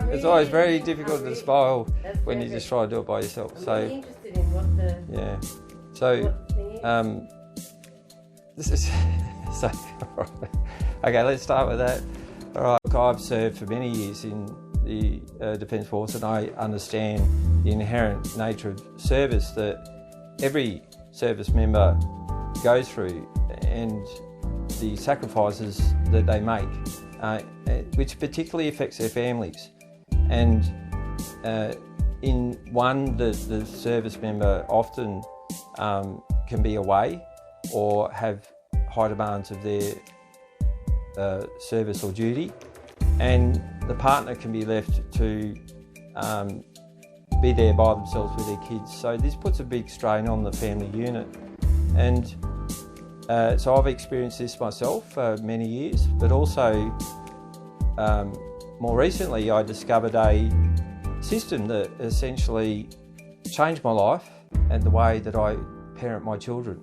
It's always very difficult to smile when you just try to do it by yourself. I'm So really interested in what the yeah. So what the thing is. this is so. Okay, let's start with that. All right. Look, I've served for many years in the Defence Force, and I understand the inherent nature of service that every service member goes through, and the sacrifices that they make, which particularly affects their families. And in one, the service member often can be away or have high demands of their service or duty, and the partner can be left to be there by themselves with their kids. So this puts a big strain on the family unit. And so I've experienced this myself for many years, but also more recently I discovered a system that essentially changed my life and the way that I parent my children.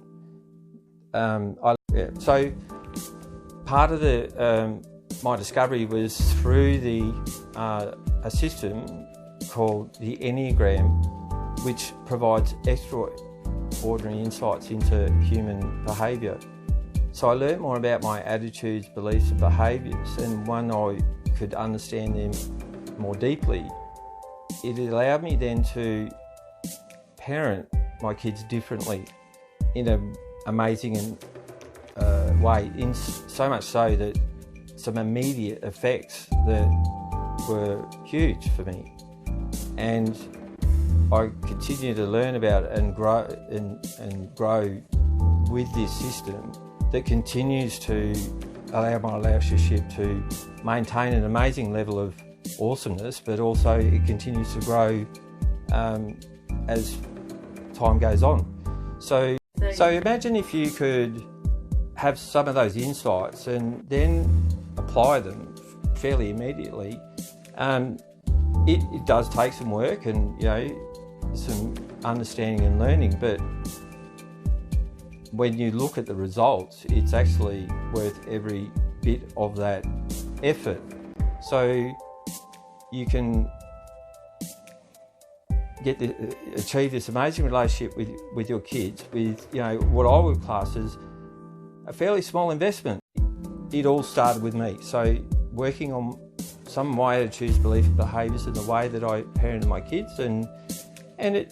So part of my discovery was through a system called the Enneagram, which provides extraordinary insights into human behaviour. So I learnt more about my attitudes, beliefs and behaviours, and when I could understand them more deeply, it allowed me then to parent my kids differently in an amazing way, in so much so that some immediate effects that were huge for me. And I continue to learn about it and grow and grow with this system that continues to allow my relationship to maintain an amazing level of awesomeness, but also it continues to grow as time goes on. So imagine if you could have some of those insights and then apply them fairly immediately. It does take some work and some understanding and learning, but when you look at the results, it's actually worth every bit of that effort. So you can achieve this amazing relationship with your kids with what I would class as a fairly small investment. It all started with me. So working on some of my attitudes, beliefs, behaviours and the way that I parented my kids, and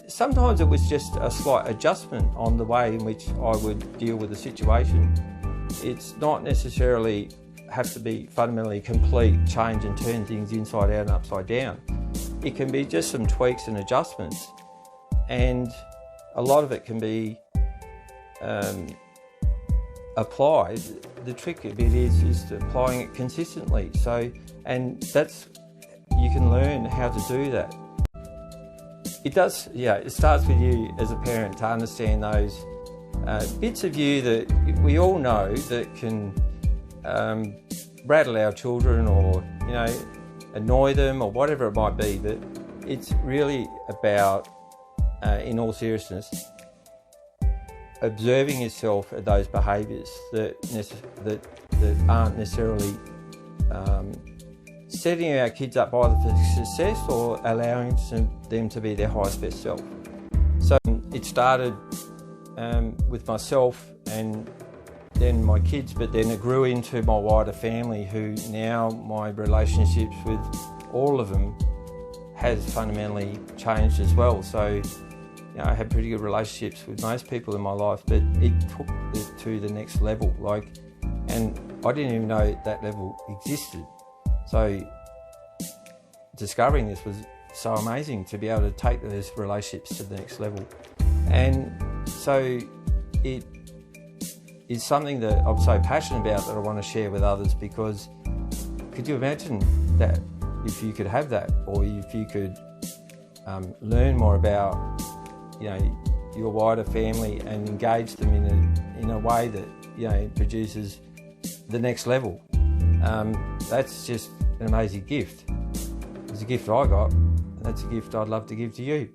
sometimes it was just a slight adjustment on the way in which I would deal with the situation. It's not necessarily have to be fundamentally complete change and turn things inside out and upside down. It can be just some tweaks and adjustments, and a lot of it can be applied. The trick bit is applying it consistently. And that's, you can learn how to do that. It does, it starts with you as a parent to understand those bits of you that we all know that can rattle our children or, annoy them or whatever it might be. But it's really about, in all seriousness, observing yourself at those behaviours that aren't necessarily setting our kids up either for success or allowing them to be their highest best self. So it started with myself and then my kids, but then it grew into my wider family, who now my relationships with all of them has fundamentally changed as well. So I had pretty good relationships with most people in my life, but it took it to the next level. And I didn't even know that level existed. So discovering this was so amazing, to be able to take those relationships to the next level. And so it is something that I'm so passionate about that I want to share with others, because could you imagine that if you could have that, or if you could learn more about your wider family and engage them in a way that produces the next level. That's just an amazing gift. It's a gift I got, and that's a gift I'd love to give to you.